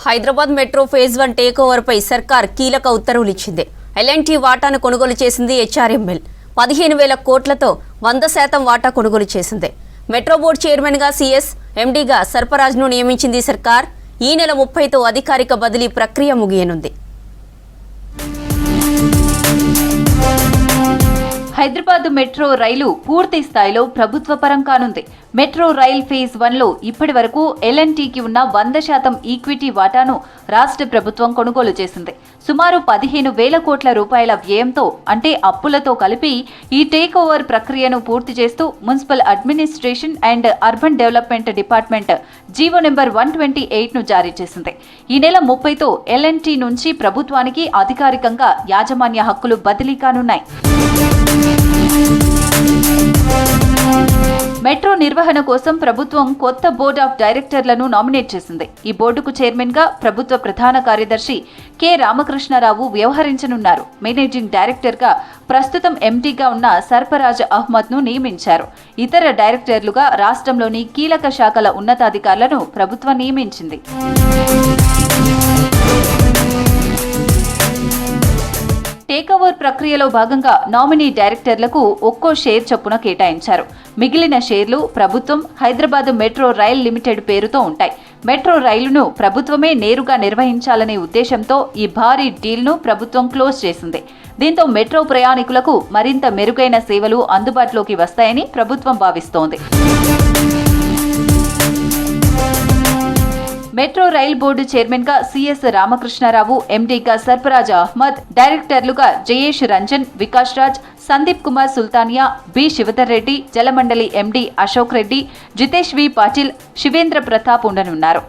Hyderabad metro phase 1 take over పై సర్కార్ కీలక ఉత్తర్వులు ఇచ్చింది. ఎల్ఎన్టీ వాటాను కొనుగోలు చేసింది హెచ్ఆర్ఎంఎల్ 15,000 కోట్లతో 100% వాటా కొనుగోలు చేసింది. మెట్రో బోర్డు చైర్మన్ గా సిఎస్, ఎండీగా సర్ఫరాజ్ను నియమించింది సర్కార్. ఈ నెల 30తో అధికారిక బదిలీ ప్రక్రియ ముగియనుంది. హైదరాబాద్ మెట్రో రైలు పూర్తి స్థాయిలో ప్రభుత్వ పరం కానుంది. మెట్రో రైల్ ఫేజ్ 1లో ఇప్పటి వరకు ఎల్ఎన్టీకి ఉన్న 100% ఈక్విటీ వాటాను రాష్ట్ర ప్రభుత్వం కొనుగోలు చేసింది. సుమారు 15,000 కోట్ల రూపాయల వ్యయంతో, అంటే అప్పులతో కలిపి ఈ టేక్ ఓవర్ ప్రక్రియను పూర్తి చేస్తూ municipal administration and urban development department GO number 128ను జారీ చేసింది. ఈ నెల 30తో ఎల్ఎన్టీ నుంచి ప్రభుత్వానికి అధికారికంగా యాజమాన్య హక్కులు బదిలీ కానున్నాయి. మెట్రో నిర్వహణ కోసం ప్రభుత్వం కొత్త బోర్డ్ ఆఫ్ డైరెక్టర్లను నామినేట్ చేసింది. ఈ బోర్డుకు చైర్మన్ గా ప్రభుత్వ ప్రధాన కార్యదర్శి కె రామకృష్ణరావు వ్యవహరించనున్నారు. మేనేజింగ్ డైరెక్టర్ గా ప్రస్తుతం ఎండీగా ఉన్న సర్ఫరాజ్ అహ్మద్ ను నియమించారు. ఇతర డైరెక్టర్లుగా రాష్ట్రంలోని కీలక శాఖల ఉన్నతాధికారులను ప్రభుత్వం నియమించింది. టేక్ఓవర్ ప్రక్రియలో భాగంగా నామినీ డైరెక్టర్లకు ఒక్కో షేర్ చొప్పున కేటాయించారు. మిగిలిన షేర్లు ప్రభుత్వం, హైదరాబాద్ మెట్రో రైల్ లిమిటెడ్ పేరుతో ఉంటాయి. మెట్రో రైలును ప్రభుత్వమే నేరుగా నిర్వహించాలనే ఉద్దేశంతో ఈ భారీ డీల్ను ప్రభుత్వం క్లోజ్ చేసింది. దీంతో మెట్రో ప్రయాణికులకు మరింత మెరుగైన సేవలు అందుబాటులోకి వస్తాయని ప్రభుత్వం భావిస్తోంది. మెట్రో రైల్ బోర్డు చైర్మన్ గా సిఎస్ రామకృష్ణరావు, ఎండీగా సర్ఫరాజ్ అహ్మద్, డైరెక్టర్లుగా జయేష్ రంజన్, వికాస్ రాజ్, సందీప్ కుమార్ సుల్తానియా, బి శివధర్ రెడ్డి, జలమండలి ఎండీ అశోక్ రెడ్డి, జితేష్ వి పాటిల్, శివేంద్ర ప్రతాప్ ఉండనున్నారు.